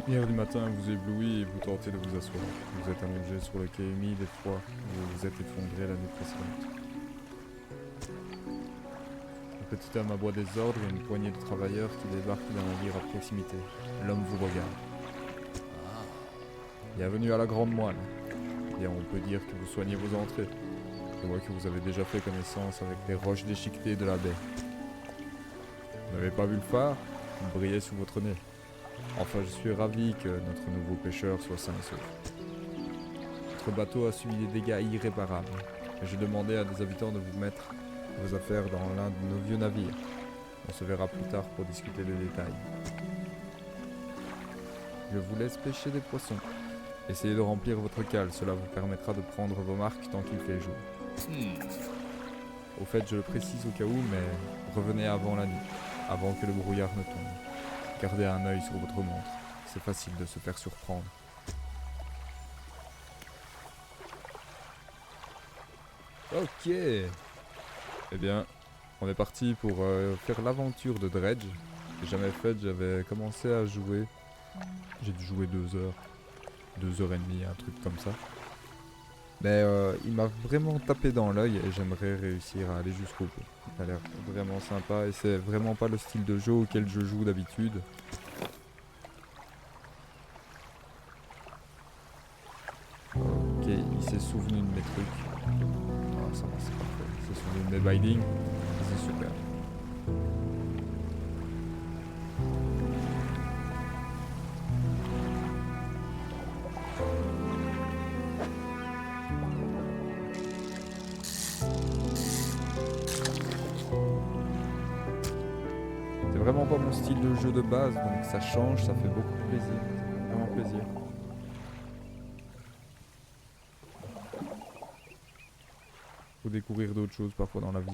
Hier du matin vous éblouit et vous tentez de vous asseoir. Vous êtes allongé sur le quai humide et froid où vous vous êtes effondré la nuit précédente. Le petit homme aboie des ordres et une poignée de travailleurs qui débarquent d'un navire à proximité. L'homme vous regarde. Bienvenue à la Grande Moine. Bien, on peut dire que vous soignez vos entrées. Je vois que vous avez déjà fait connaissance avec les roches déchiquetées de la baie. Vous n'avez pas vu le phare? Il brillait sous votre nez. Enfin, je suis ravi que notre nouveau pêcheur soit sain et sauf. Votre bateau a subi des dégâts irréparables, et j'ai demandé à des habitants de vous mettre vos affaires dans l'un de nos vieux navires. On se verra plus tard pour discuter des détails. Je vous laisse pêcher des poissons. Essayez de remplir votre cale, cela vous permettra de prendre vos marques tant qu'il fait jour. Au fait, je le précise au cas où, mais revenez avant la nuit, avant que le brouillard ne tombe. Gardez un œil sur votre montre, c'est facile de se faire surprendre. Ok. Eh bien, on est parti pour faire l'aventure de Dredge. J'ai jamais fait, j'avais commencé à jouer. J'ai dû jouer 2 heures. 2 heures et demie, un truc comme ça. Mais il m'a vraiment tapé dans l'œil et j'aimerais réussir à aller jusqu'au bout. Ça a l'air vraiment sympa et c'est vraiment pas le style de jeu auquel je joue d'habitude. Ok, il s'est souvenu de mes trucs. Ah, ça va, c'est parfait. Il s'est souvenu de mes bindings. C'est super. C'est vraiment pas mon style de jeu de base, donc ça change, ça fait beaucoup plaisir. Ça fait vraiment plaisir. Faut découvrir d'autres choses parfois dans la vie.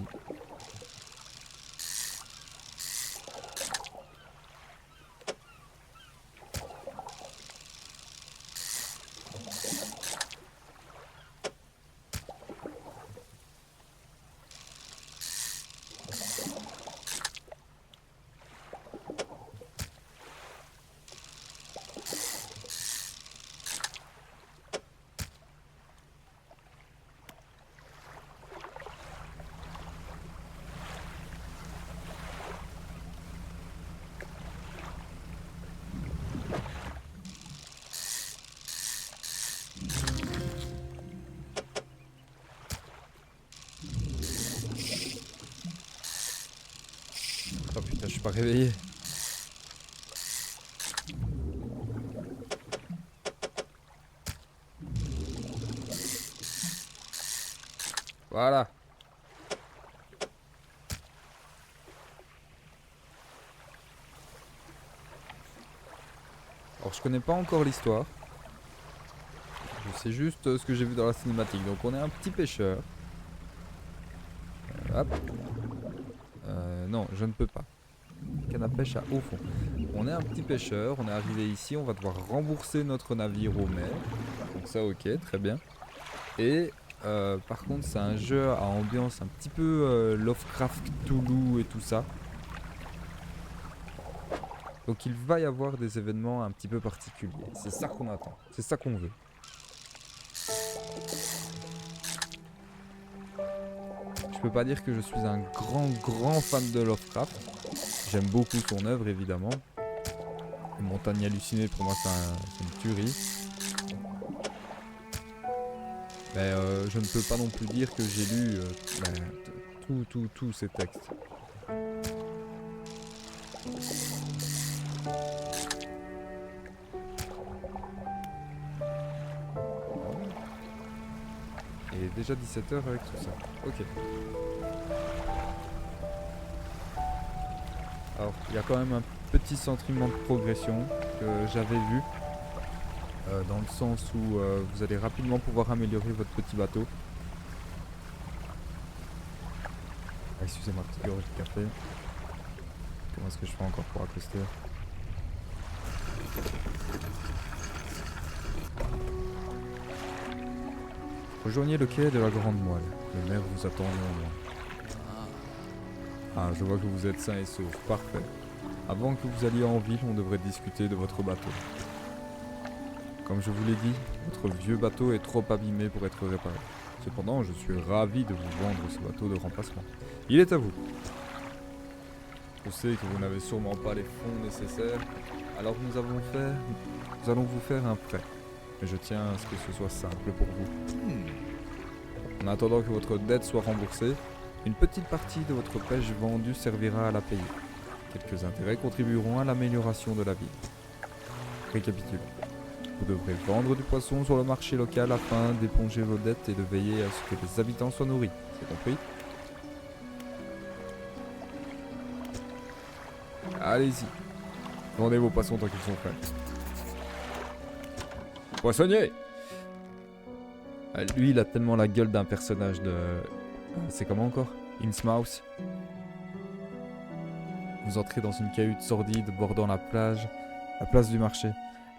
Oh putain, je suis pas réveillé. Voilà. Alors je connais pas encore l'histoire. Je sais juste ce que j'ai vu dans la cinématique. Donc on est un petit pêcheur. Hop. Non, je ne peux pas. Canne à pêche à haut fond. On est un petit pêcheur, on est arrivé ici, on va devoir rembourser notre navire au maire. Donc ça ok, très bien. Et par contre c'est un jeu à ambiance un petit peu Lovecraft Cthulhu et tout ça. Donc il va y avoir des événements un petit peu particuliers. C'est ça qu'on attend, c'est ça qu'on veut. Je peux pas dire que je suis un grand fan de Lovecraft. J'aime beaucoup son œuvre évidemment. Montagne hallucinée pour moi c'est une tuerie. Mais je ne peux pas non plus dire que j'ai lu tous ces textes. Et déjà 17h avec tout ça. Ok. Alors, il y a quand même un petit sentiment de progression que j'avais vu. Dans le sens où vous allez rapidement pouvoir améliorer votre petit bateau. Ah, excusez-moi, petite gorgée de café. Comment est-ce que je fais encore pour accoster? Rejoignez le quai de la Grande Moelle. Le maire vous attend néanmoins. Ah, je vois que vous êtes sain et sauf. Parfait. Avant que vous alliez en ville, on devrait discuter de votre bateau. Comme je vous l'ai dit, votre vieux bateau est trop abîmé pour être réparé. Cependant, je suis ravi de vous vendre ce bateau de remplacement. Il est à vous. Je sais que vous n'avez sûrement pas les fonds nécessaires, alors nous allons vous faire un prêt. Mais je tiens à ce que ce soit simple pour vous. En attendant que votre dette soit remboursée, une petite partie de votre pêche vendue servira à la payer. Quelques intérêts contribueront à l'amélioration de la ville. Récapitulons. Vous devrez vendre du poisson sur le marché local afin d'éponger vos dettes et de veiller à ce que les habitants soient nourris. C'est compris? Allez-y. Vendez vos poissons tant qu'ils sont frais. Poissonnier! Lui, il a tellement la gueule d'un personnage de... C'est comment encore? Innsmouth. Vous entrez dans une cahute sordide bordant la place du marché.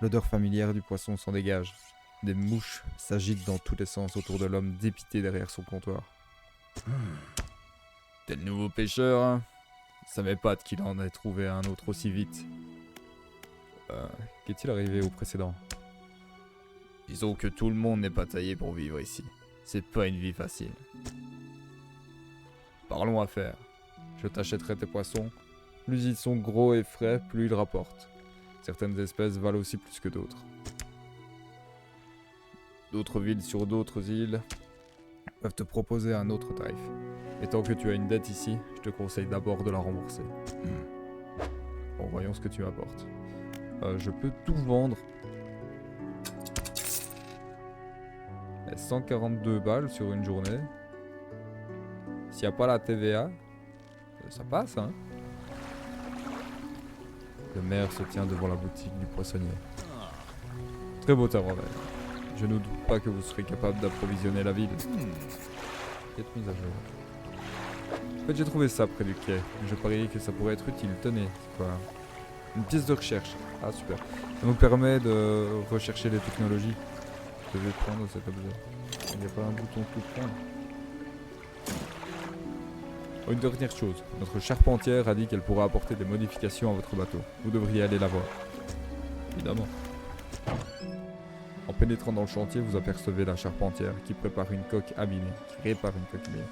L'odeur familière du poisson s'en dégage. Des mouches s'agitent dans tous les sens autour de l'homme dépité derrière son comptoir. T'es le nouveau pêcheur, hein? Ça m'épate qu'il en ait trouvé un autre aussi vite. Qu'est-il arrivé au précédent? Disons que tout le monde n'est pas taillé pour vivre ici. C'est pas une vie facile. Parlons affaires. Je t'achèterai tes poissons. Plus ils sont gros et frais, plus ils rapportent. Certaines espèces valent aussi plus que d'autres. D'autres villes sur d'autres îles peuvent te proposer un autre tarif. Et tant que tu as une dette ici, je te conseille d'abord de la rembourser. Bon, voyons ce que tu m'apportes. Je peux tout vendre. 142 balles sur une journée. S'il n'y a pas la TVA, ça passe, hein. Le maire se tient devant la boutique du poissonnier. Très beau terrain. Je ne doute pas que vous serez capable d'approvisionner la ville. Quête mise à jour. En fait, j'ai trouvé ça près du quai. Je pariais que ça pourrait être utile. Tenez, c'est quoi? Une pièce de recherche. Ah, super. Ça nous permet de rechercher les technologies. Je vais prendre cet objet. Il n'y a pas un bouton tout prendre. Oh, une dernière chose. Notre charpentière a dit qu'elle pourra apporter des modifications à votre bateau. Vous devriez aller la voir. Évidemment. En pénétrant dans le chantier, vous apercevez la charpentière qui prépare une coque abîmée, qui répare une coque abîmée.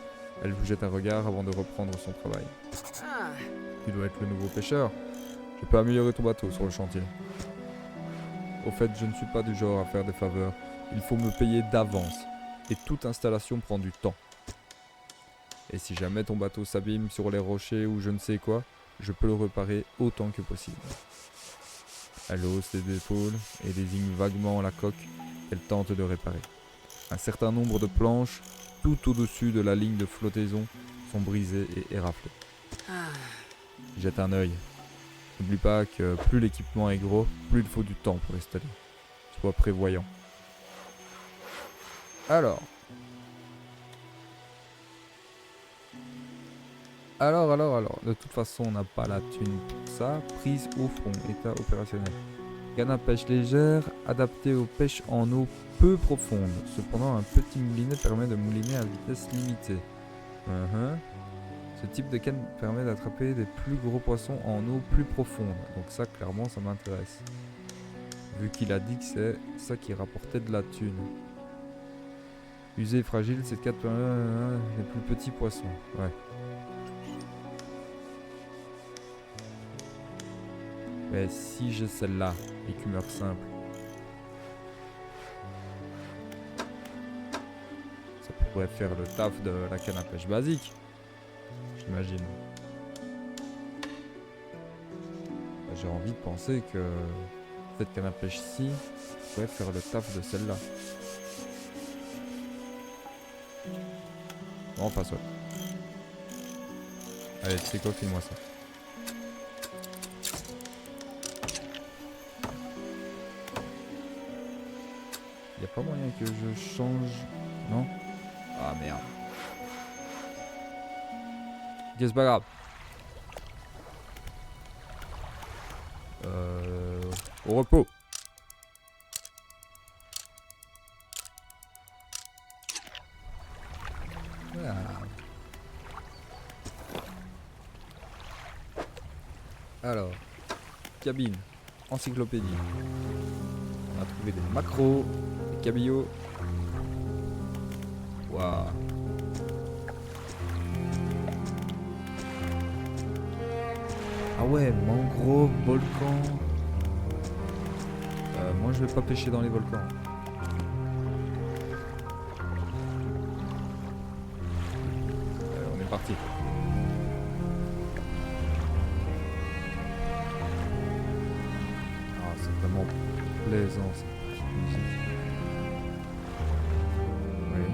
Elle vous jette un regard avant de reprendre son travail. Tu dois être le nouveau pêcheur. Je peux améliorer ton bateau sur le chantier. Au fait, je ne suis pas du genre à faire des faveurs. Il faut me payer d'avance. Et toute installation prend du temps. Et si jamais ton bateau s'abîme sur les rochers ou je ne sais quoi, je peux le réparer autant que possible. Elle hausse les épaules et désigne vaguement la coque qu'elle tente de réparer. Un certain nombre de planches, tout au-dessus de la ligne de flottaison, sont brisées et éraflées. Jette un œil. N'oublie pas que plus l'équipement est gros, plus il faut du temps pour l'installer. Sois prévoyant. Alors, de toute façon, on n'a pas la thune pour ça. Prise au fond, état opérationnel. Canne à pêche légère, adapté aux pêches en eau peu profonde. Cependant, un petit moulinet permet de mouliner à vitesse limitée. Ce type de canne permet d'attraper des plus gros poissons en eau plus profonde. Donc ça, clairement, ça m'intéresse. Vu qu'il a dit que c'est ça qui rapportait de la thune. Usé et fragile, c'est 4 les plus petits poissons. Ouais. Mais si j'ai celle-là, écumeur simple, ça pourrait faire le taf de la canne à pêche basique, j'imagine. J'ai envie de penser que cette canne à pêche-ci pourrait faire le taf de celle-là. Bon, enfin, soit. Allez, tu sais quoi, file-moi ça. Y a pas moyen que je change... Non? Ah merde. Ok, c'est pas grave. Au repos. Voilà. Alors, cabine, encyclopédie. On a trouvé des macros, des cabillots. Waouh. Ah ouais, mangrove, volcan. Moi je vais pas pêcher dans les volcans. On est parti. Ah, c'est vraiment plaisant cette petite musique. Oui.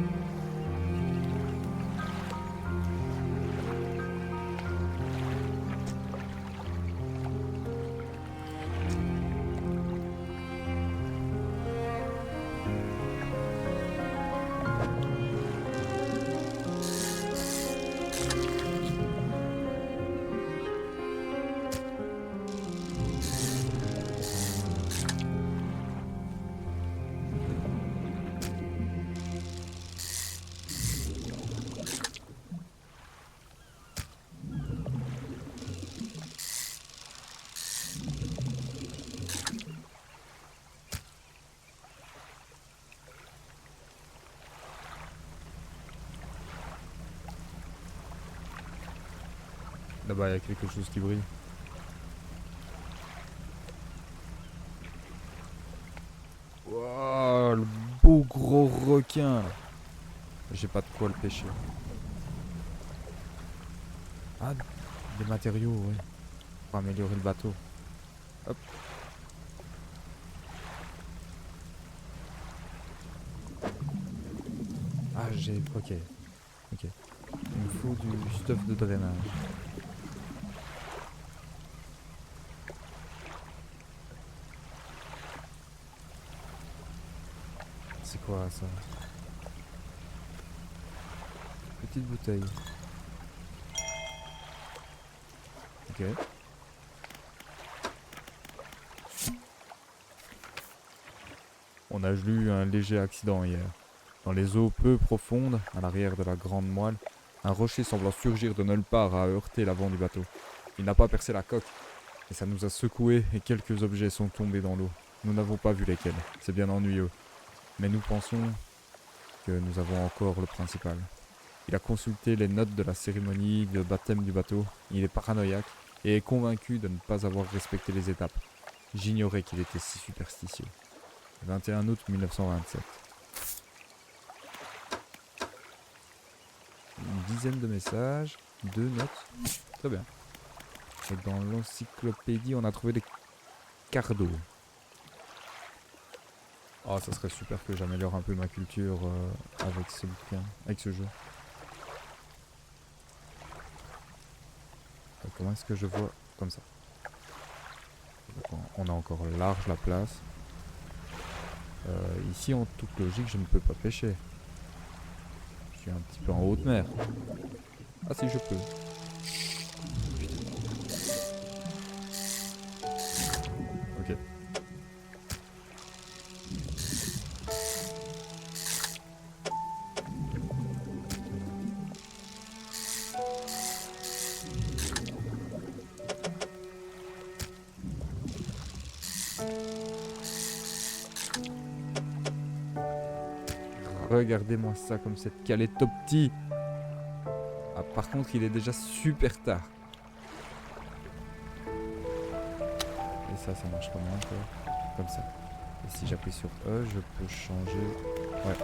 Là-bas, il y a quelque chose qui brille. Waouh, le beau gros requin. J'ai pas de quoi le pêcher. Ah, des matériaux, ouais. Pour améliorer le bateau. Hop. Ah, j'ai... Ok. Ok. Il me faut du stuff de drainage. C'est quoi ça? Petite bouteille. Ok. On a eu un léger accident hier. Dans les eaux peu profondes, à l'arrière de la grande moelle, un rocher semblant surgir de nulle part a heurté l'avant du bateau. Il n'a pas percé la coque, et ça nous a secoué et quelques objets sont tombés dans l'eau. Nous n'avons pas vu lesquels, c'est bien ennuyeux. Mais nous pensons que nous avons encore le principal. Il a consulté les notes de la cérémonie de baptême du bateau, il est paranoïaque et est convaincu de ne pas avoir respecté les étapes. J'ignorais qu'il était si superstitieux. 21 août 1927. Une dizaine de messages, 2 notes, très bien. Et dans l'encyclopédie, on a trouvé des cardos. Oh, ça serait super que j'améliore un peu ma culture avec ce bouquin, avec ce jeu. Comment est-ce que je vois comme ça? Donc on a encore large la place. Ici, en toute logique, je ne peux pas pêcher. Je suis un petit peu en haute mer. Ah si, je peux. Ok. Regardez-moi ça comme cette cale est top petit. Ah, par contre, il est déjà super tard. Et ça marche comment encore? Comme ça. Et si j'appuie sur E, je peux changer. Ouais.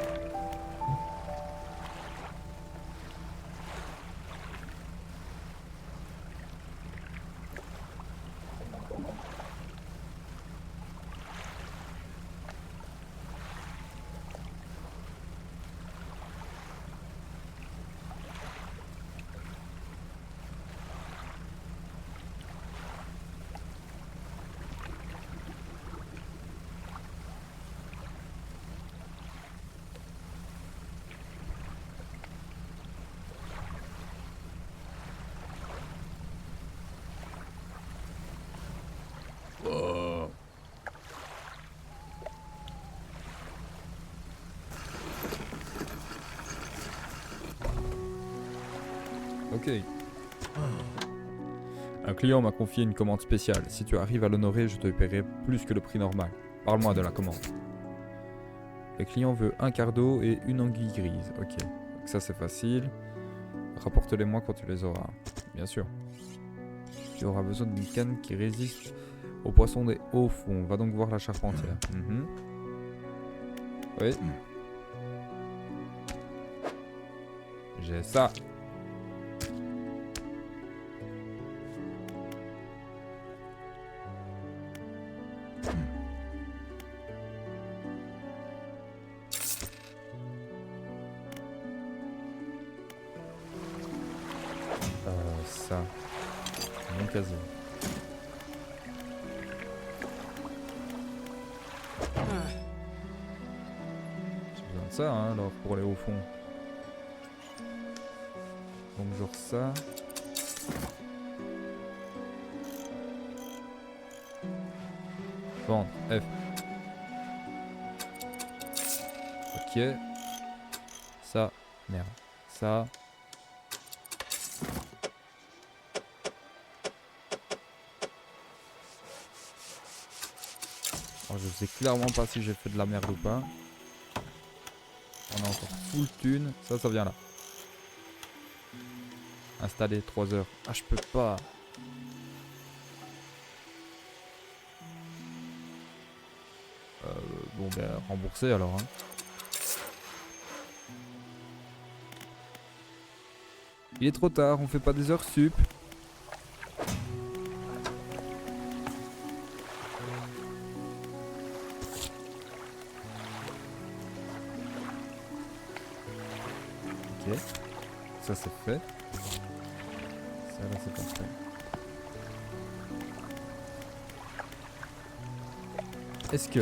Oh. Ok. Un client m'a confié une commande spéciale. Si tu arrives à l'honorer, je te paierai plus que le prix normal. Parle-moi de la commande. Le client veut un quart d'eau et une anguille grise. Ok, donc ça c'est facile. Rapporte-les-moi quand tu les auras. Bien sûr. Tu auras besoin d'une canne qui résiste aux poissons des hauts fonds. Va donc voir la charpentière. Oui. J'ai ça. Ça. Mon casier. J'ai besoin de ça, hein, alors, pour aller au fond. Donc, genre ça. Vendre. F. Ok. Ça. Merde. Ça. Alors, je sais clairement pas si j'ai fait de la merde ou pas. On a encore full thune. Ça vient là. Installer 3 heures. Ah, je peux pas. Bon, ben, rembourser alors. Hein. Il est trop tard, on fait pas des heures sup. Ok. Ça c'est fait. Ça là c'est pas fait. Est-ce que...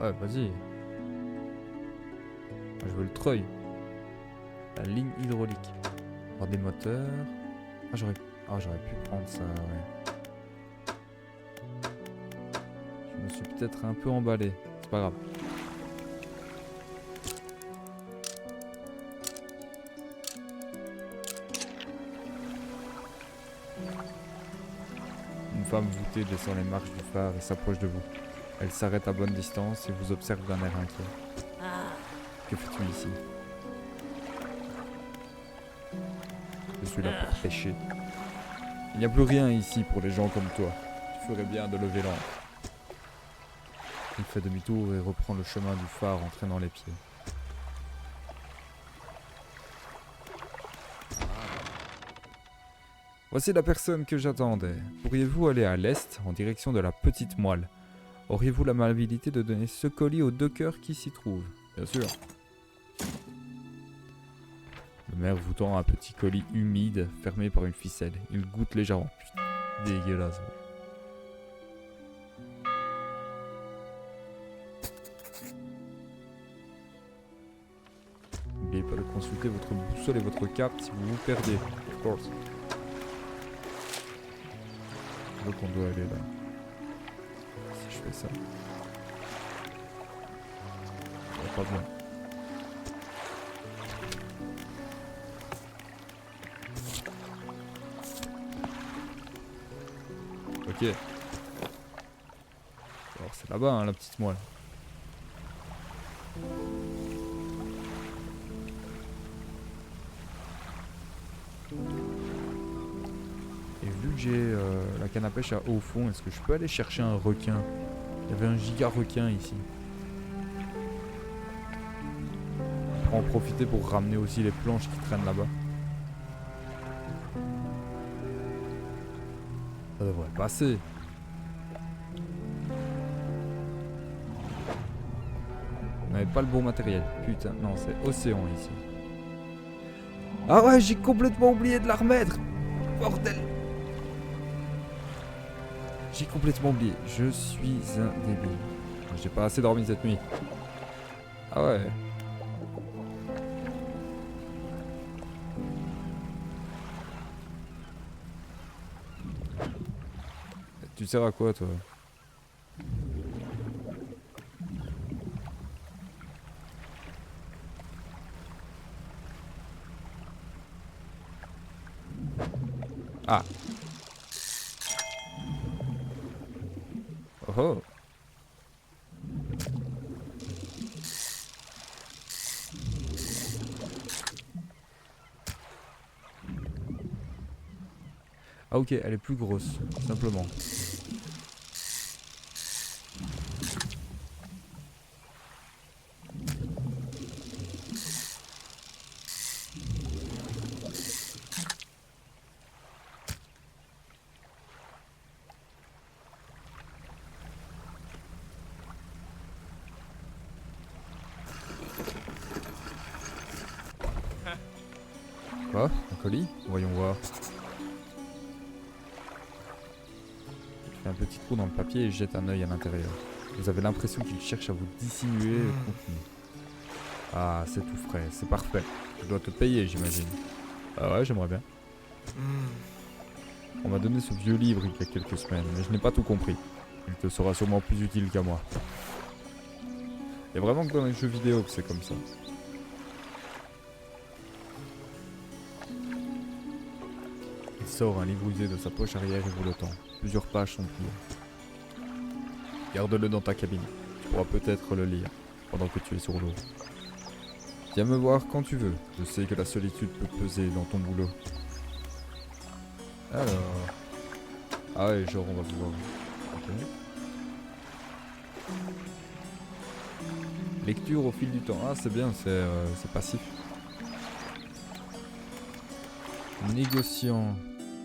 Ouais, vas-y. Je veux le treuil. La ligne hydraulique. Alors des moteurs. Ah, j'aurais pu prendre ça, ouais. Je me suis peut-être un peu emballé. C'est pas grave. Une femme voûtée descend les marches du phare et s'approche de vous. Elle s'arrête à bonne distance et vous observe d'un air inquiet. Que fais-tu ici? Je suis là pour pêcher. Il n'y a plus rien ici pour les gens comme toi. Tu ferais bien de lever l'ancre. Il fait demi-tour et reprend le chemin du phare en traînant les pieds. Voici la personne que j'attendais. Pourriez-vous aller à l'est en direction de la petite moelle? Auriez-vous l'amabilité de donner ce colis aux dockers qui s'y trouvent? Bien sûr. Le maire vous tend un petit colis humide fermé par une ficelle. Il goûte légèrement. Putain, dégueulasse. N'oubliez pas de consulter votre boussole et votre cap si vous vous perdez. Of course. Donc on doit aller là. Si je fais ça. Ça va pas bien. Ok. Alors c'est là-bas hein, la petite moelle. Et vu que j'ai la canne à pêche à haut fond, est-ce que je peux aller chercher un requin? Il y avait un giga requin ici. On peut en profiter pour ramener aussi les planches qui traînent là-bas. Ça devrait passer. On n'avait pas le bon matériel. Putain, non, c'est océan ici. Ah ouais, j'ai complètement oublié de la remettre. Bordel. J'ai complètement oublié. Je suis un débile. J'ai pas assez dormi cette nuit. Ah ouais. Tu sers à quoi toi? Ah. Oh oh. Ah ok, elle est plus grosse, simplement. Quoi? Un colis? Voyons voir. Il fait un petit trou dans le papier et jette un œil à l'intérieur. Vous avez l'impression qu'il cherche à vous dissimuler le contenu. Ah, c'est tout frais, c'est parfait. Je dois te payer, j'imagine. Ah ouais, j'aimerais bien. On m'a donné ce vieux livre il y a quelques semaines, mais je n'ai pas tout compris. Il te sera sûrement plus utile qu'à moi. Il y a vraiment que dans les jeux vidéo que c'est comme ça. Il sort un livre usé de sa poche arrière et vous le tend. Plusieurs pages sont pliées. Garde-le dans ta cabine. Tu pourras peut-être le lire pendant que tu es sur l'eau. Viens me voir quand tu veux. Je sais que la solitude peut peser dans ton boulot. Alors... Ah ouais, genre on va pouvoir... Ok. Lecture au fil du temps. Ah c'est bien, c'est passif. Négociant.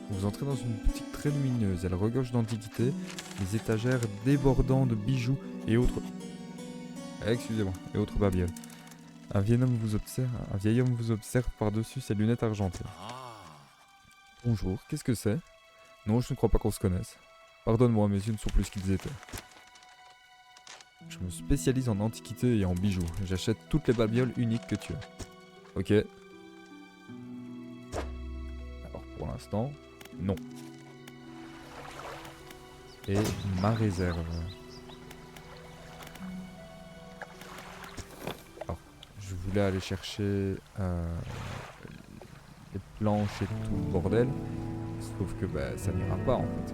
Vous entrez dans une boutique très lumineuse. Elle regorge d'antiquités, des étagères débordant de bijoux et autres... Excusez-moi, et autres babioles. Un vieil homme vous observe par-dessus ses lunettes argentées. Bonjour, qu'est-ce que c'est? Non, je ne crois pas qu'on se connaisse. Pardonne-moi, mes yeux ne sont plus ce qu'ils étaient. Je me spécialise en antiquités et en bijoux. J'achète toutes les babioles uniques que tu as. Ok. Alors pour l'instant, non. Et ma réserve. Alors, je voulais aller chercher les planches et tout le bordel. Sauf que bah, ça n'ira pas en fait.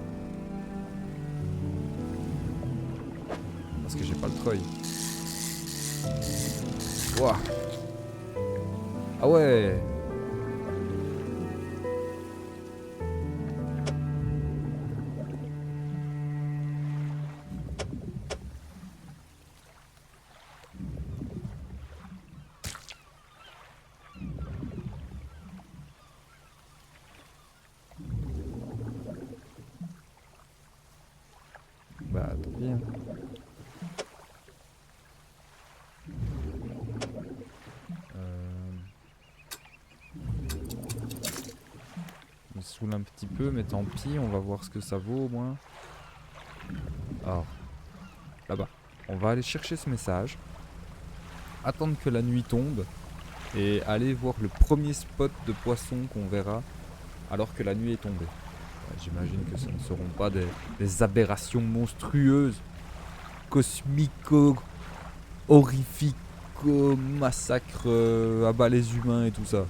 Parce que j'ai pas le treuil. Ouah. Ah ouais. Bah tant pis. Hein. Il me saoule un petit peu, mais tant pis, on va voir ce que ça vaut au moins. Alors, là-bas. On va aller chercher ce message, attendre que la nuit tombe et aller voir le premier spot de poisson qu'on verra alors que la nuit est tombée. J'imagine que ce ne seront pas des aberrations monstrueuses, cosmico, horrifico, massacre, abat les humains et tout ça.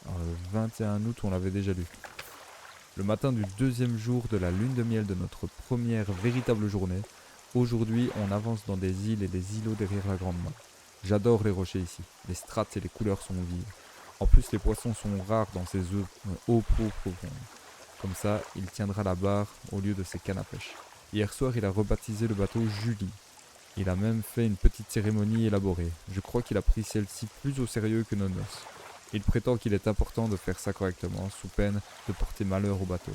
Alors, le 21 août, on l'avait déjà lu. Le matin du deuxième jour de la lune de miel de notre première véritable journée, aujourd'hui on avance dans des îles et des îlots derrière la grande mare. J'adore les rochers ici, les strates et les couleurs sont vives. En plus les poissons sont rares dans ces eaux profondes. Comme ça, il tiendra la barre au lieu de ses cannes à pêche. Hier soir, il a rebaptisé le bateau Julie. Il a même fait une petite cérémonie élaborée. Je crois qu'il a pris celle-ci plus au sérieux que nos noces. Il prétend qu'il est important de faire ça correctement, sous peine de porter malheur au bateau.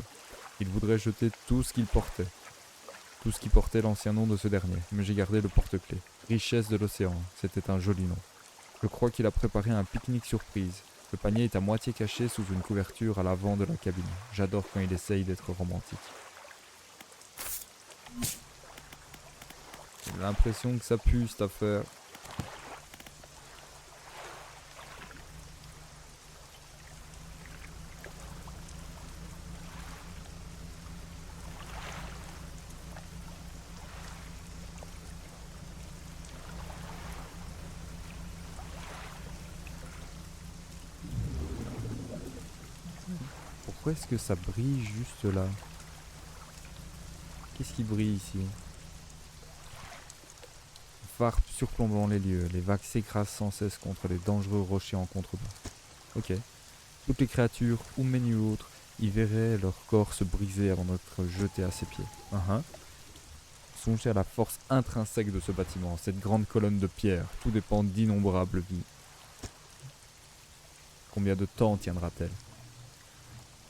Il voudrait jeter tout ce qu'il portait. Tout ce qui portait l'ancien nom de ce dernier, mais j'ai gardé le porte-clés. Richesse de l'océan, c'était un joli nom. Je crois qu'il a préparé un pique-nique surprise. Le panier est à moitié caché sous une couverture à l'avant de la cabine. J'adore quand il essaye d'être romantique. J'ai l'impression que ça pue cette affaire. Pourquoi est-ce que ça brille juste là? Qu'est-ce qui brille ici? Phare surplombant les lieux. Les vagues s'écrasent sans cesse contre les dangereux rochers en contrebas. Ok. Toutes les créatures, humaines ou autres, y verraient leur corps se briser avant d'être jetés à ses pieds. Songez à la force intrinsèque de ce bâtiment, cette grande colonne de pierre. Tout dépend d'innombrables vies. Combien de temps tiendra-t-elle?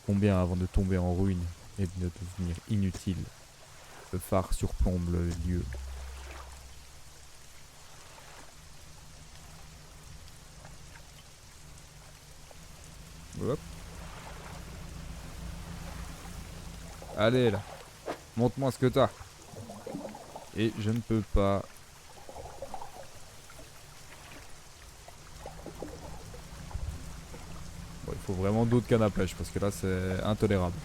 Combien avant de tomber en ruine et de devenir inutile? Le phare surplombe le lieu. Hop. Allez là, montre-moi ce que t'as. Et je ne peux pas. Bon, il faut vraiment d'autres cannes à pêche parce que là c'est intolérable.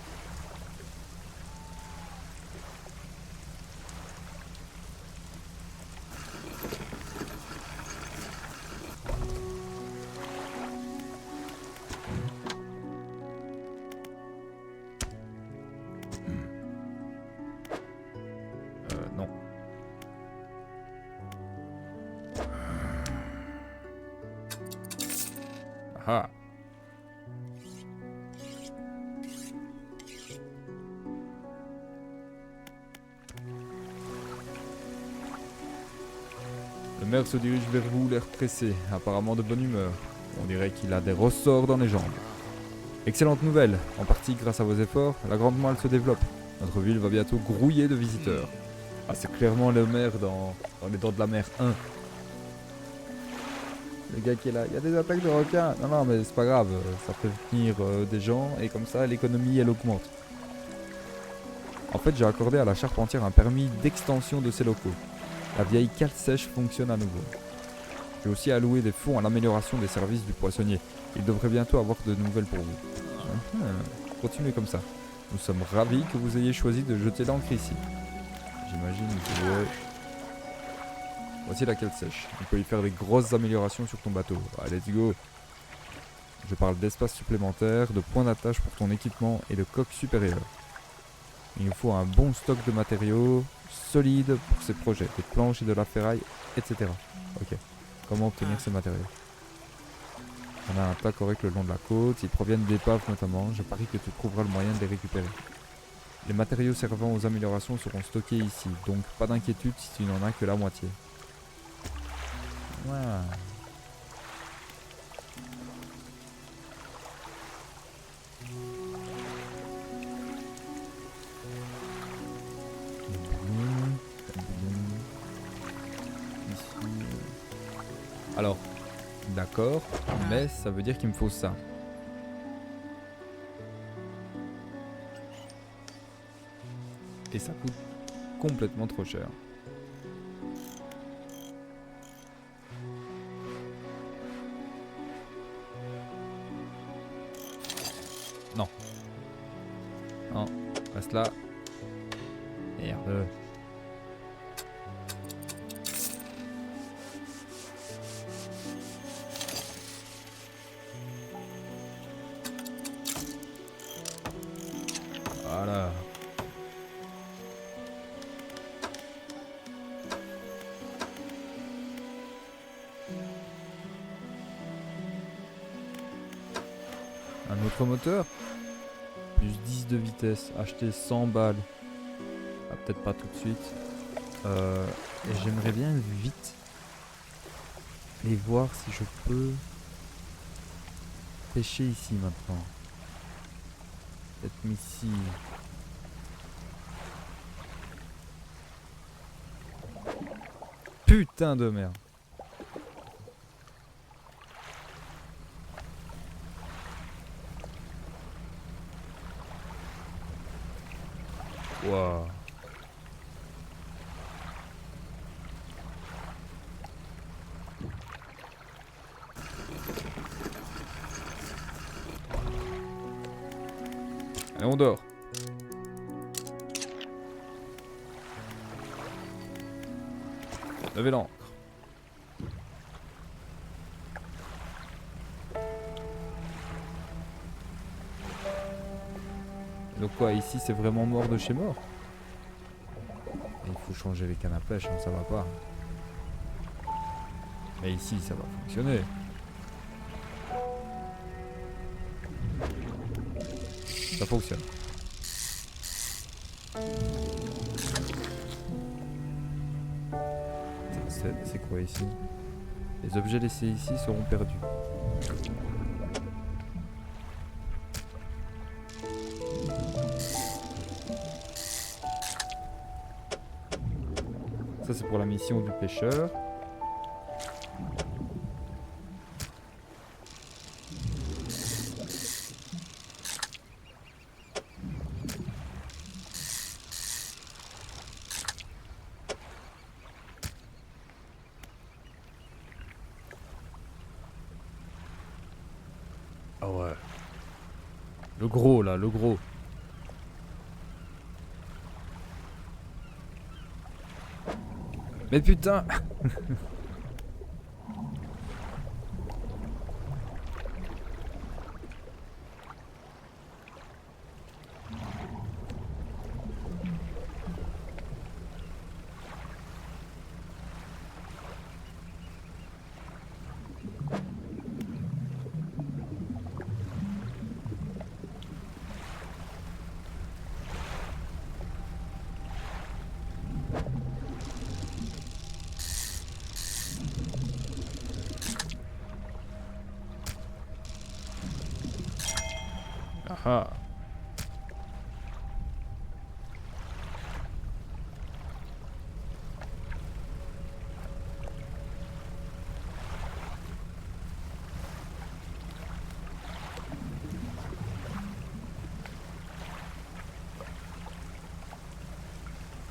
Non. Ah. Le maire se dirige vers vous, l'air pressé, apparemment de bonne humeur. On dirait qu'il a des ressorts dans les jambes. Excellente nouvelle, en partie grâce à vos efforts, la Grande Moelle se développe. Notre ville va bientôt grouiller de visiteurs. Ah, c'est clairement le maire dans Les Dents de la Mer 1. Le gars qui est là, il y a des attaques de requins. Non, non, mais c'est pas grave, ça fait venir des gens et comme ça l'économie elle augmente. En fait, j'ai accordé à la charpentière un permis d'extension de ses locaux. La vieille cale sèche fonctionne à nouveau. J'ai aussi alloué des fonds à l'amélioration des services du poissonnier. Il devrait bientôt avoir de nouvelles pour vous. Continuez comme ça. Nous sommes ravis que vous ayez choisi de jeter l'encre ici. J'imagine que... Voici la cale sèche. On peut y faire des grosses améliorations sur ton bateau. Ah, let's go. Je parle d'espace supplémentaire, de points d'attache pour ton équipement et de coque supérieure. Il nous faut un bon stock de matériaux solides pour ces projets, des planches et de la ferraille, etc. Ok. Comment obtenir ces matériaux? On a un tas correct le long de la côte, ils proviennent d'épaves notamment, je parie que tu trouveras le moyen de les récupérer. Les matériaux servant aux améliorations seront stockés ici, donc pas d'inquiétude si tu n'en as que la moitié. Voilà. Alors, d'accord, mais ça veut dire qu'il me faut ça. Et ça coûte complètement trop cher. Non. Non, reste là. Merde. Voilà. Un autre moteur? Plus 10 de vitesse, acheter 100 balles. Ah, peut-être pas tout de suite. Et j'aimerais bien vite et voir si je peux pêcher ici maintenant. Peut-être ici. Putain de merde. Waouh. Allez, on dort. Levez l'ancre. Donc quoi, ici c'est vraiment mort de chez mort. Et il faut changer les cannes à pêche, hein, ça va pas. Mais ici ça va fonctionner. Ça fonctionne. C'est quoi ici? Les objets laissés ici seront perdus. Ça c'est pour la mission du pêcheur. Ah ouais. Le gros là, le gros. Mais putain. Ah.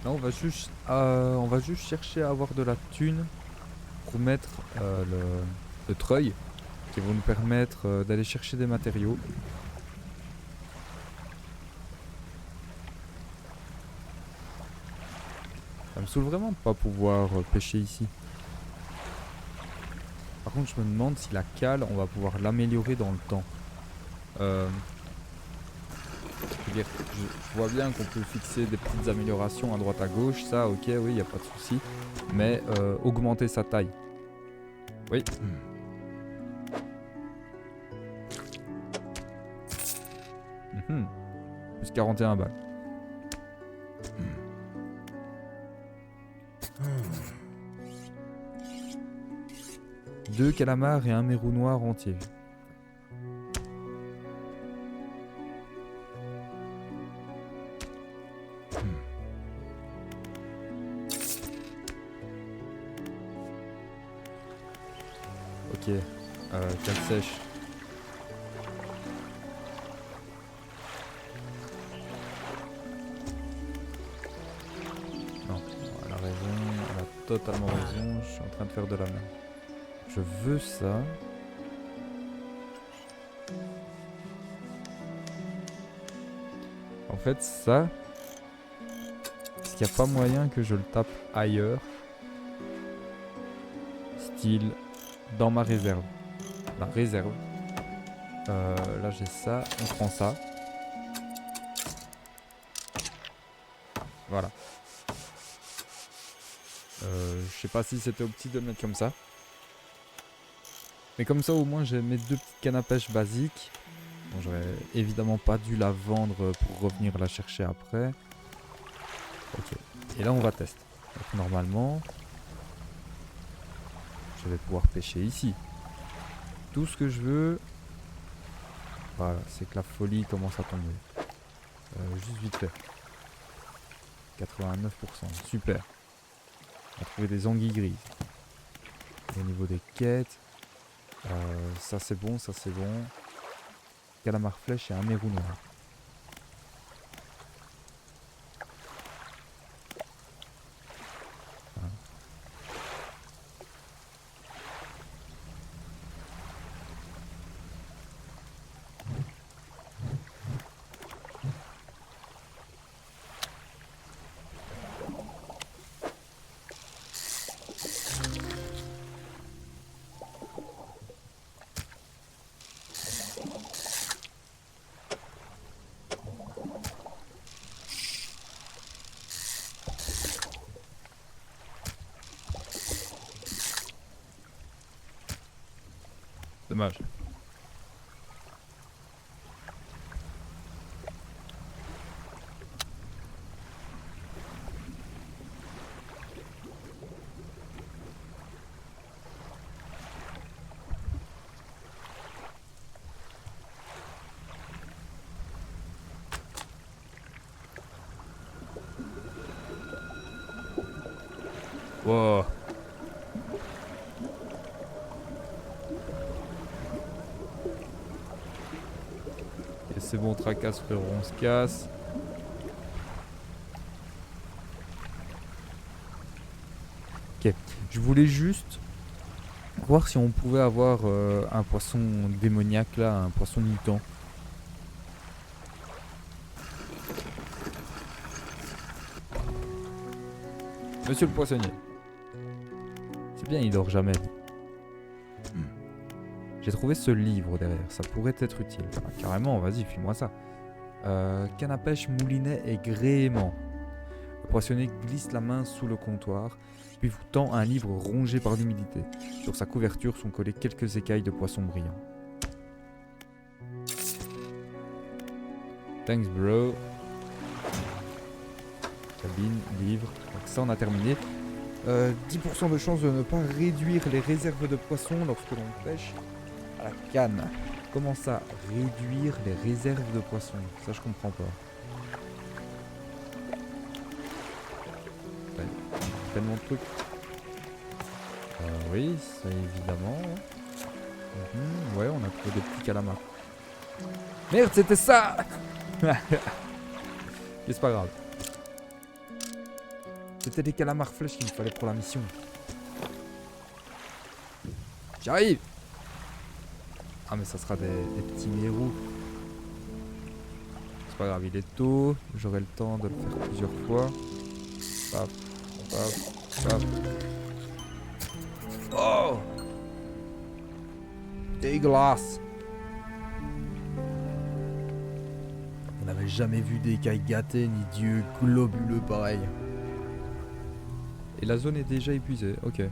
Là on va juste chercher à avoir de la thune pour mettre le treuil qui vont nous permettre d'aller chercher des matériaux. Ça me saoule vraiment de pas pouvoir pêcher ici. Par contre je me demande si la cale on va pouvoir l'améliorer dans le temps. Je veux dire, je vois bien qu'on peut fixer des petites améliorations à droite à gauche, ça ok oui y a pas de souci. Mais augmenter sa taille. Oui. Plus 41 balles. Deux calamars et un mérou noir entier. Ok, cale sèche. Non, elle a raison, elle a totalement raison, je suis en train de faire de la merde. Je veux ça. En fait, ça, est-ce qu'il n'y a pas moyen que je le tape ailleurs? Style, dans ma réserve. La réserve. Là, j'ai ça, on prend ça. Voilà. Je sais pas si c'était optique de le mettre comme ça. Mais comme ça, au moins, j'ai mes deux petites cannes à pêche basiques. Bon, j'aurais évidemment pas dû la vendre pour revenir la chercher après. Ok. Et là, on va tester. Donc, normalement, je vais pouvoir pêcher ici. Tout ce que je veux, voilà, c'est que la folie commence à tomber. Juste vite fait. 89%. Super. On va trouver des anguilles grises. Et au niveau des quêtes, ça c'est bon, ça c'est bon. Calamar flèche et un mérou noir. Dommage. Wow. Et c'est bon, tracasse frérot, on se casse. Ok, je voulais juste voir si on pouvait avoir un poisson démoniaque là, un poisson mutant. Monsieur le poissonnier. C'est bien, il dort jamais. J'ai trouvé ce livre derrière, ça pourrait être utile. Ah, carrément, vas-y, file-moi ça. Canne à pêche, moulinet et gréement. Le poissonnier glisse la main sous le comptoir, puis vous tend un livre rongé par l'humidité. Sur sa couverture sont collées quelques écailles de poissons brillants. Thanks bro. Cabine, livre, donc ça on a terminé. 10% de chance de ne pas réduire les réserves de poissons lorsque l'on pêche à la canne. Comment ça, réduire les réserves de poissons? Ça je comprends pas. Ouais, tellement de trucs. Oui, ça évidemment. Ouais, on a trouvé des petits calamars. Merde, c'était ça. C'est pas grave. C'était des calamars flèches qu'il me fallait pour la mission. J'arrive. Ah mais ça sera des petits mérous. C'est pas grave, il est tôt. J'aurai le temps de le faire plusieurs fois. Paf, paf, paf. Oh! Dégueulasse! On n'avait jamais vu des écailles gâtées ni d'yeux globuleux pareil. Et la zone est déjà épuisée, ok.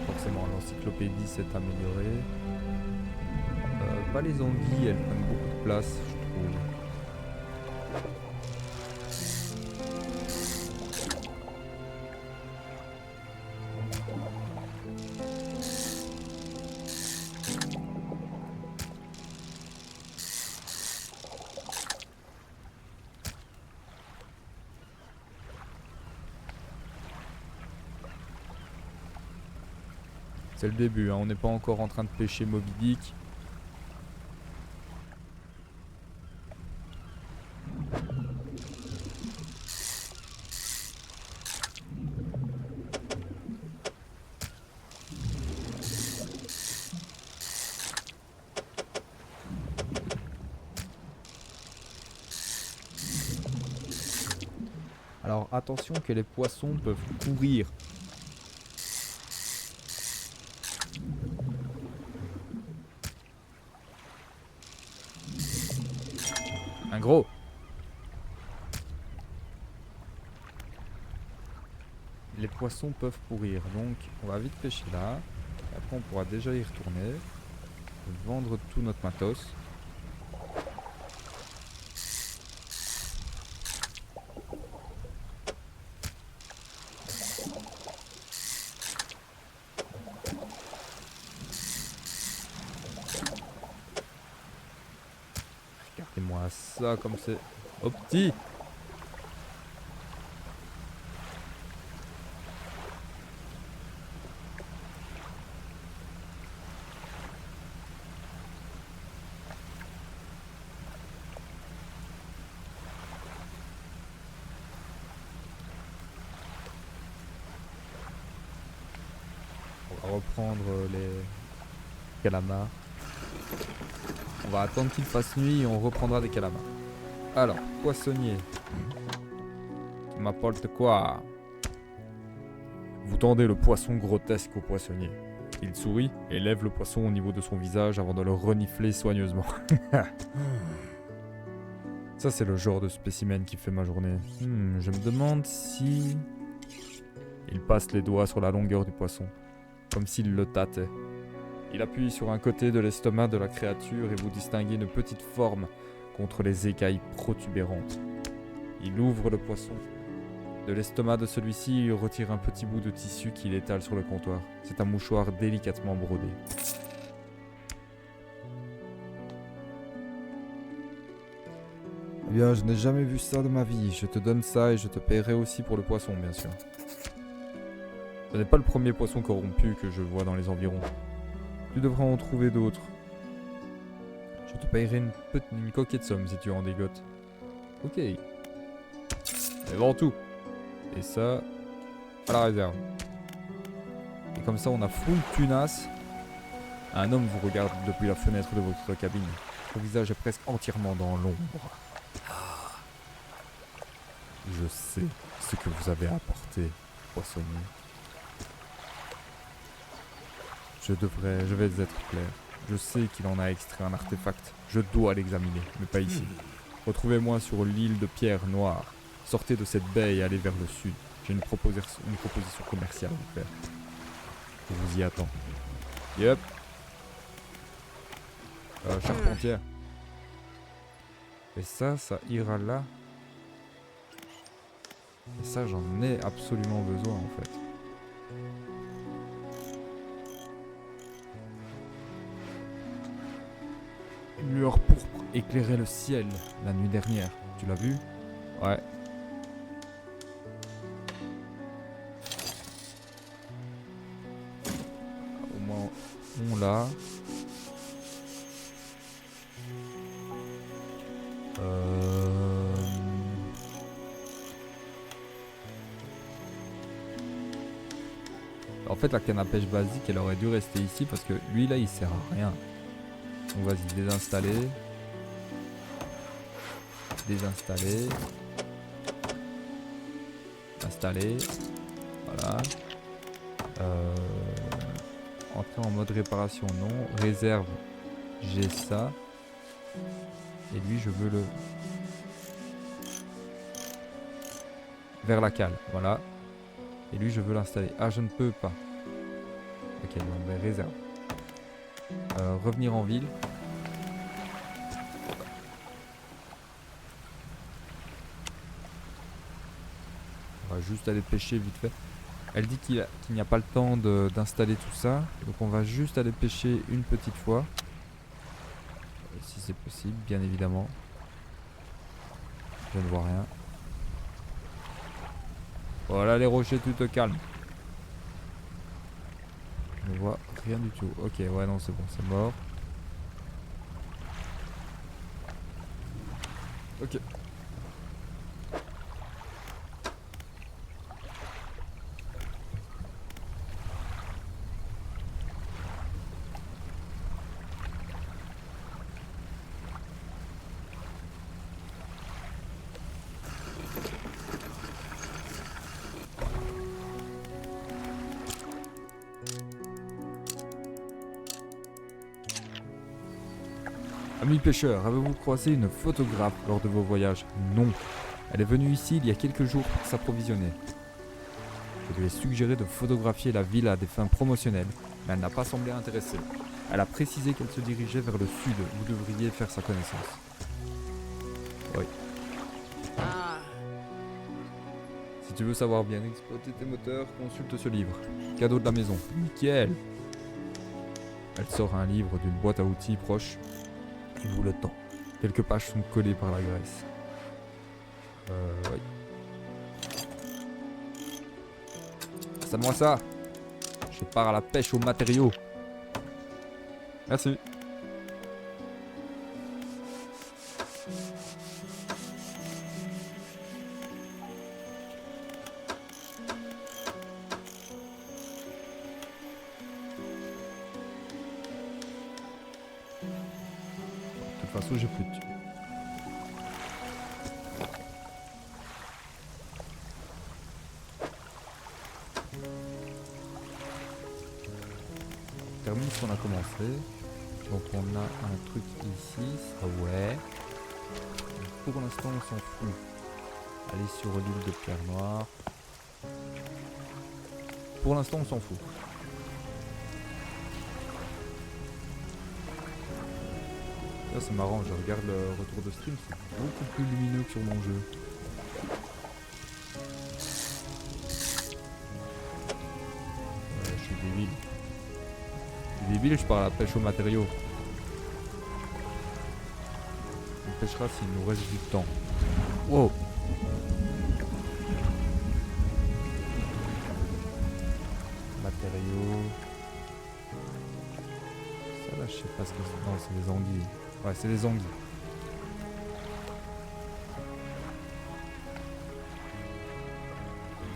Forcément, l'encyclopédie s'est améliorée. Pas les anguilles, elles prennent beaucoup de place, je trouve. C'est le début, hein. On n'est pas encore en train de pêcher Moby Dick. Alors attention que les poissons peuvent courir. Un gros. Les poissons peuvent courir, donc on va vite pêcher là. Après on pourra déjà y retourner. Vendre tout notre matos. Regardez-moi ça comme c'est... Oh petit! On va reprendre les calamars. On va attendre qu'il fasse nuit et on reprendra des calamars. Alors, poissonnier. Tu m'apportes quoi? Vous tendez le poisson grotesque au poissonnier. Il sourit et lève le poisson au niveau de son visage avant de le renifler soigneusement. Ça c'est le genre de spécimen qui fait ma journée. Je me demande si... Il passe les doigts sur la longueur du poisson, comme s'il le tâtait. Il appuie sur un côté de l'estomac de la créature et vous distinguez une petite forme contre les écailles protubérantes. Il ouvre le poisson. De l'estomac de celui-ci, il retire un petit bout de tissu qu'il étale sur le comptoir. C'est un mouchoir délicatement brodé. Eh bien, je n'ai jamais vu ça de ma vie. Je te donne ça et je te paierai aussi pour le poisson, bien sûr. Ce n'est pas le premier poisson corrompu que je vois dans les environs. Tu devras en trouver d'autres. Je te paierai une coquette somme si tu en dégotes. Ok. Et vends tout. Et ça, à la réserve. Et comme ça, on a full tunas. Un homme vous regarde depuis la fenêtre de votre cabine. Son visage est presque entièrement dans l'ombre. Je sais ce que vous avez apporté, poissonnier. Je vais être clair. Je sais qu'il en a extrait un artefact. Je dois l'examiner, mais pas ici. Retrouvez-moi sur l'île de Pierre Noire. Sortez de cette baie et allez vers le sud. J'ai une proposition commerciale à vous faire. Je vous y attends. Yep. Charpentière. Et ça ira là. Et ça, j'en ai absolument besoin en fait. Une lueur pourpre éclairait le ciel la nuit dernière. Tu l'as vu? Ouais. Au moins, on l'a. En fait, la canne à pêche basique, elle aurait dû rester ici parce que lui là, il sert à rien. Donc vas-y, désinstaller. Désinstaller. Installer. Voilà. Entrer en mode réparation, non. Réserve, j'ai ça. Et lui, je veux le... vers la cale, voilà. Et lui, je veux l'installer. Ah, je ne peux pas. Ok, bon, ben réserve. Revenir en ville. On va juste aller pêcher vite fait. Elle dit qu'il n'y a pas le temps d'installer tout ça. Donc on va juste aller pêcher une petite fois. Si c'est possible, bien évidemment. Je ne vois rien. Voilà les rochers, tu te calmes. Je ne vois rien du tout. Ok, ouais, non, c'est bon, c'est mort. Ok. Amis pêcheurs, avez-vous croisé une photographe lors de vos voyages? Non. Elle est venue ici il y a quelques jours pour s'approvisionner. Je lui ai suggéré de photographier la ville à des fins promotionnelles, mais elle n'a pas semblé intéressée. Elle a précisé qu'elle se dirigeait vers le sud. Vous devriez faire sa connaissance. Oui. Si tu veux savoir bien exploiter tes moteurs, consulte ce livre. Cadeau de la maison. Nickel. Elle sort un livre d'une boîte à outils proche. Il vous le tend. Quelques pages sont collées par la graisse. Oui. C'est moi ça. Je pars à la pêche aux matériaux. Merci. De toute façon, j'ai plus de thunes. On termine ce qu'on a commencé. Donc on a un truc ici, ça ouais. Donc, pour l'instant on s'en fout. Aller sur l'île de Pierre Noire. Pour l'instant, on s'en fout. Là, c'est marrant, je regarde le retour de stream, c'est beaucoup plus lumineux que sur mon jeu. Je suis débile. Je suis débile, je pars à la pêche aux matériaux. On pêchera s'il nous reste du temps. Wow! Matériaux. Ça là, je sais pas ce que c'est. Non, c'est des anguilles. Ouais, c'est des anguilles.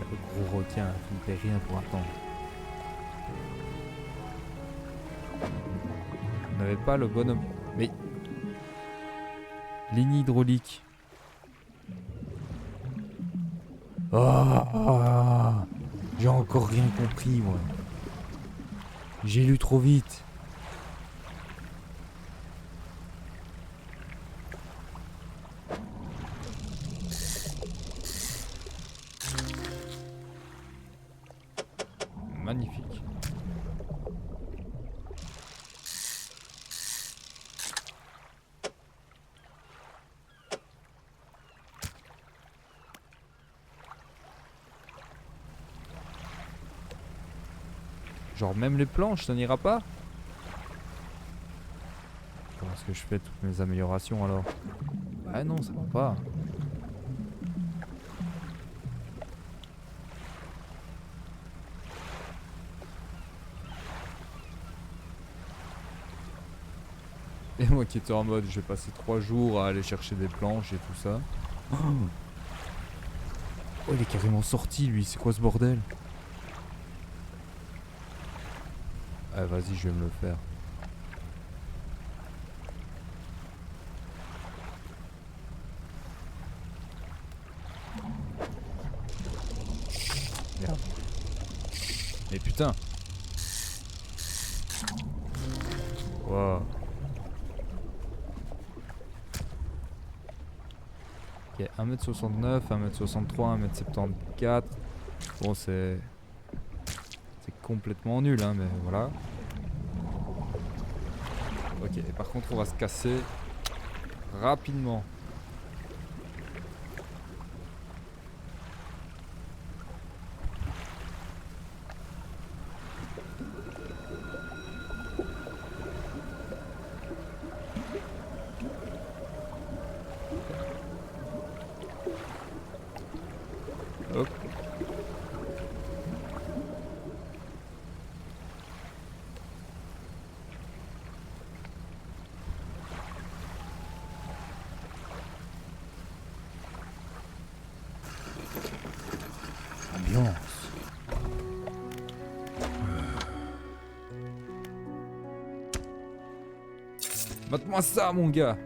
Le gros requin, il ne fait rien pour attendre. Vous n'avez pas le bonhomme. Mais. Ligne hydraulique. Ah, j'ai encore rien compris, moi. J'ai lu trop vite. Magnifique. Genre même les planches, ça n'ira pas? Comment est-ce que je fais toutes mes améliorations alors? Ah non, ça va pas. Et moi qui étais en mode, je vais passer 3 jours à aller chercher des planches et tout ça. Oh, il est carrément sorti lui, c'est quoi ce bordel? Ah vas-y, je vais me le faire. Merde. Mais putain. Wow. Ok, 1m69, 1m63, 1m74. Bon, c'est complètement nul, hein, mais voilà. Ok, et par contre, on va se casser rapidement. Hop. Ambiance. Mate-moi ça, mon gars.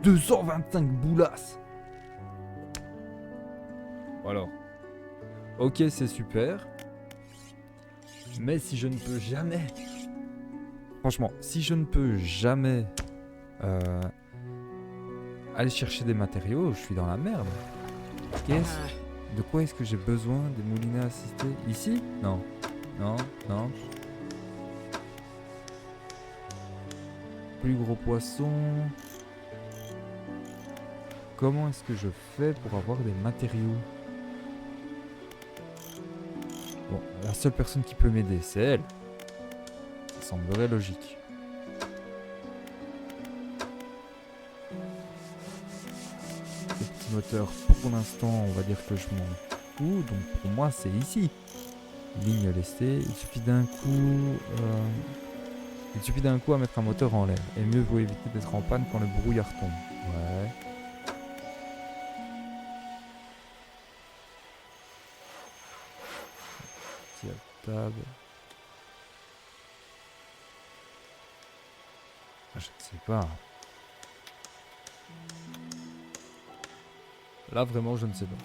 225 boulasses. Alors. Ok, c'est super. Mais si je ne peux jamais... Franchement, si je ne peux jamais aller chercher des matériaux, je suis dans la merde. De quoi est-ce que j'ai besoin des moulinets assistés? Ici? Non. Non, non. Plus gros poisson. Comment est-ce que je fais pour avoir des matériaux? Bon, la seule personne qui peut m'aider, c'est elle. Ça semblerait logique. Le petit moteur, pour l'instant, on va dire que je m'en fous. Donc pour moi, c'est ici. Ligne lestée. Il suffit d'un coup à mettre un moteur en l'air. Et mieux vaut éviter d'être en panne quand le brouillard tombe. Ouais. Table. Ah, je ne sais pas. Là, vraiment, je ne sais pas.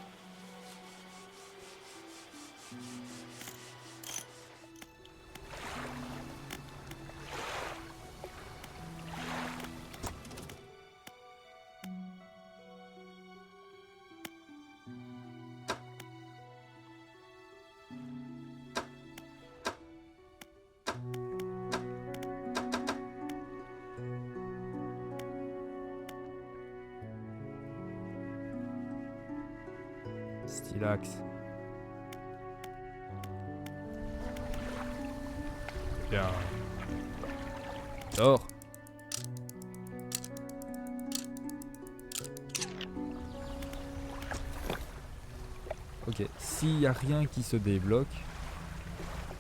stylax. Bien. Dors. Ok, s'il n'y a rien qui se débloque,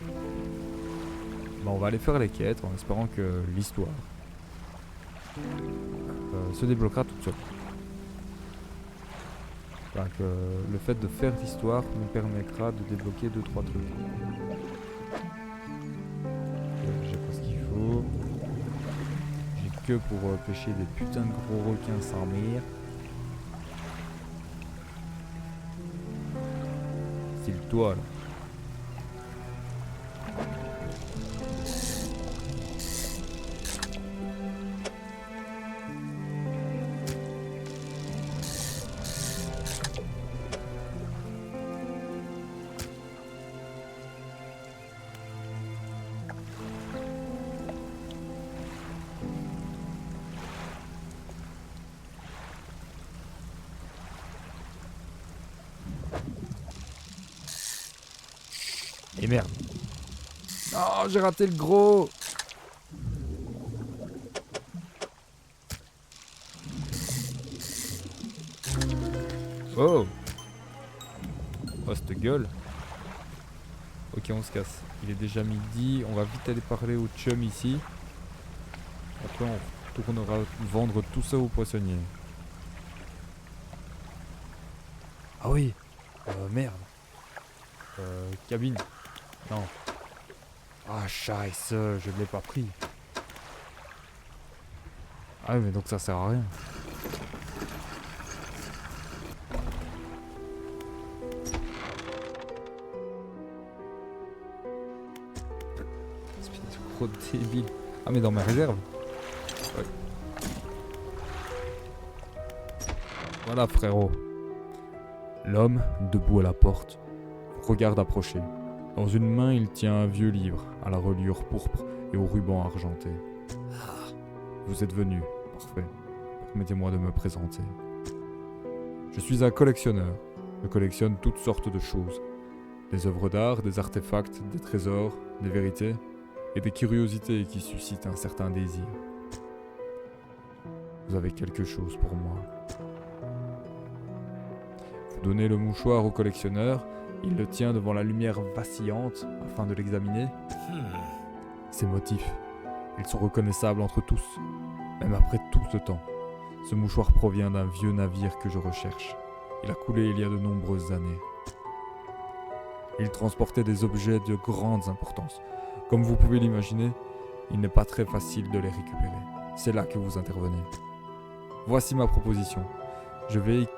bah on va aller faire les quêtes en espérant que l'histoire se débloquera toute seule. Enfin, que le fait de faire l'histoire nous permettra de débloquer 2-3 trucs. J'ai pas ce qu'il faut. J'ai que pour pêcher des putains de gros requins sans mire. Style toi là. Et merde. Oh, j'ai raté le gros. Oh. Oh, cette gueule. Ok, on se casse. Il est déjà midi. On va vite aller parler au chum ici. Après, on retournera vendre tout ça au poissonnier. Ah oui. Merde. Cabine. Non. Ah, scheiße, je ne l'ai pas pris. Ah mais donc ça sert à rien. C'est trop débile. Ah mais dans mes réserves. Ouais. Voilà frérot. L'homme, debout à la porte, regarde approcher. Dans une main, il tient un vieux livre, à la reliure pourpre et au ruban argenté. Vous êtes venu, parfait. Permettez-moi de me présenter. Je suis un collectionneur. Je collectionne toutes sortes de choses. Des œuvres d'art, des artefacts, des trésors, des vérités et des curiosités qui suscitent un certain désir. Vous avez quelque chose pour moi. Vous donnez le mouchoir au collectionneur. Il le tient devant la lumière vacillante afin de l'examiner. Ses motifs, ils sont reconnaissables entre tous, même après tout ce temps. Ce mouchoir provient d'un vieux navire que je recherche. Il a coulé il y a de nombreuses années. Il transportait des objets de grande importance. Comme vous pouvez l'imaginer, il n'est pas très facile de les récupérer. C'est là que vous intervenez. Voici ma proposition. Je vais...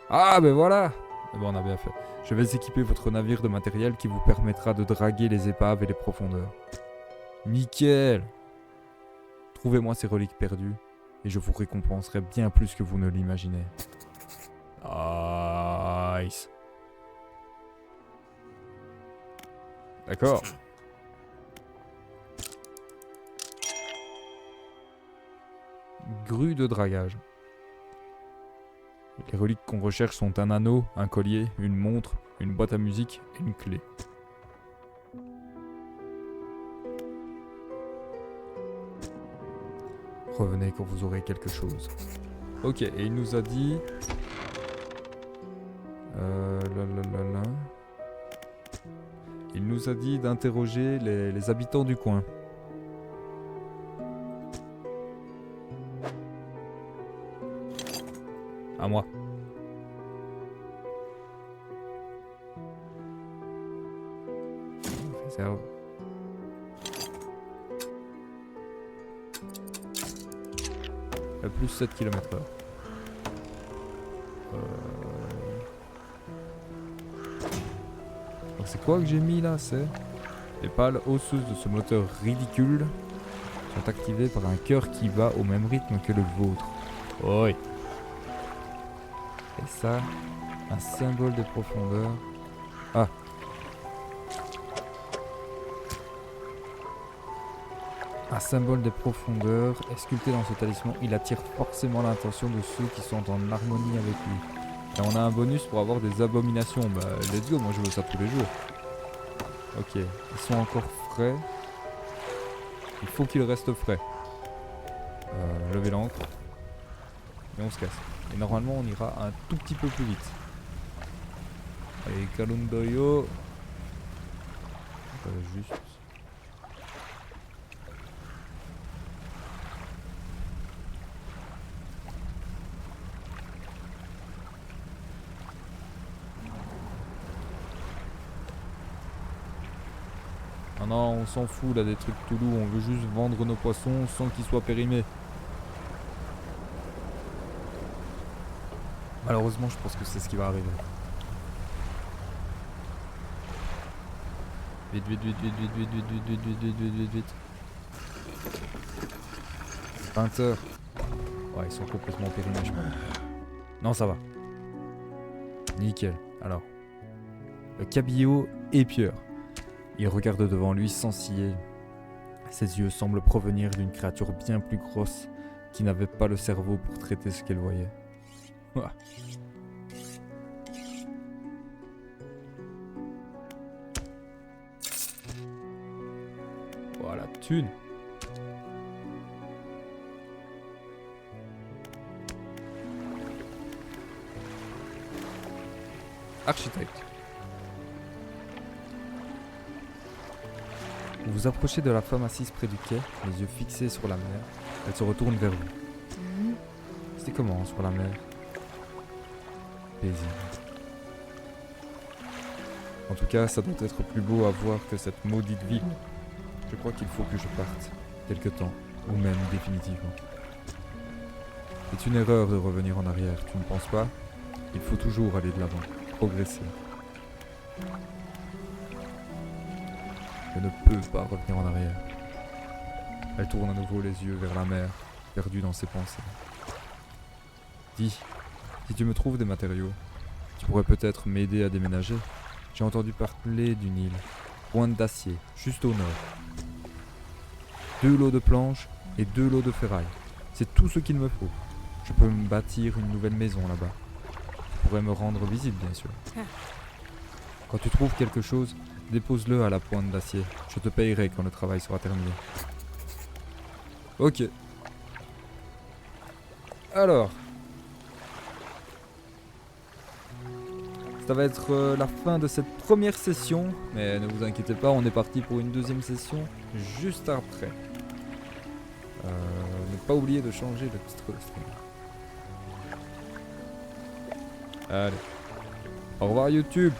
Ah ben voilà! Bon, on a bien fait. Je vais équiper votre navire de matériel qui vous permettra de draguer les épaves et les profondeurs. Nickel! Trouvez-moi ces reliques perdues et je vous récompenserai bien plus que vous ne l'imaginez. Nice! D'accord. Grue de dragage. Les reliques qu'on recherche sont un anneau, un collier, une montre, une boîte à musique et une clé. Revenez quand vous aurez quelque chose. Ok, et il nous a dit... Il nous a dit d'interroger les habitants du coin. À moi. Réserve. À plus 7 km/h. Donc c'est quoi que j'ai mis là? C'est les pales osseuses de ce moteur ridicule sont activées par un cœur qui bat au même rythme que le vôtre. Oui. Et ça, un symbole de profondeur. Ah. Un symbole de profondeur est sculpté dans ce talisman. Il attire forcément l'attention de ceux qui sont en harmonie avec lui. Et on a un bonus pour avoir des abominations. Bah, let's go, moi je veux ça tous les jours. Ok, ils sont encore frais. Il faut qu'ils restent frais. Levez l'ancre. Et on se casse. Et normalement, on ira un tout petit peu plus vite. Allez, Kalundoyo. Juste. Ah non, on s'en fout là des trucs Toulouse, on veut juste vendre nos poissons sans qu'ils soient périmés. Malheureusement, je pense que c'est ce qui va arriver. Vite, vite, vite, vite, vite, vite, vite, vite, vite, vite, vite, vite, vite. 20 heures. Ouais, ils sont complètement périmés, je pense. Non, ça va. Nickel. Alors. Le cabillaud épieur. Il regarde devant lui sans ciller. Ses yeux semblent provenir d'une créature bien plus grosse qui n'avait pas le cerveau pour traiter ce qu'elle voyait. Ouah. Voilà, thune. Architecte. Vous vous approchez de la femme assise près du quai, les yeux fixés sur la mer. Elle se retourne vers vous. C'était comment sur la mer? Paisible. En tout cas, ça doit être plus beau à voir que cette maudite ville. Je crois qu'il faut que je parte, quelque temps, ou même définitivement. C'est une erreur de revenir en arrière, tu ne penses pas? Il faut toujours aller de l'avant, progresser. Je ne peux pas revenir en arrière. Elle tourne à nouveau les yeux vers la mer, perdue dans ses pensées. Dis, si tu me trouves des matériaux, tu pourrais peut-être m'aider à déménager. J'ai entendu parler d'une île, pointe d'acier, juste au nord. 2 lots de planches et 2 lots de ferraille. C'est tout ce qu'il me faut. Je peux me bâtir une nouvelle maison là-bas. Tu pourrais me rendre visite, bien sûr. Quand tu trouves quelque chose, dépose-le à la pointe d'acier. Je te payerai quand le travail sera terminé. Ok. Alors. Ça va être la fin de cette première session. Mais ne vous inquiétez pas, on est parti pour une deuxième session juste après. Ne pas oublier de changer le titre de stream. Allez. Au revoir YouTube.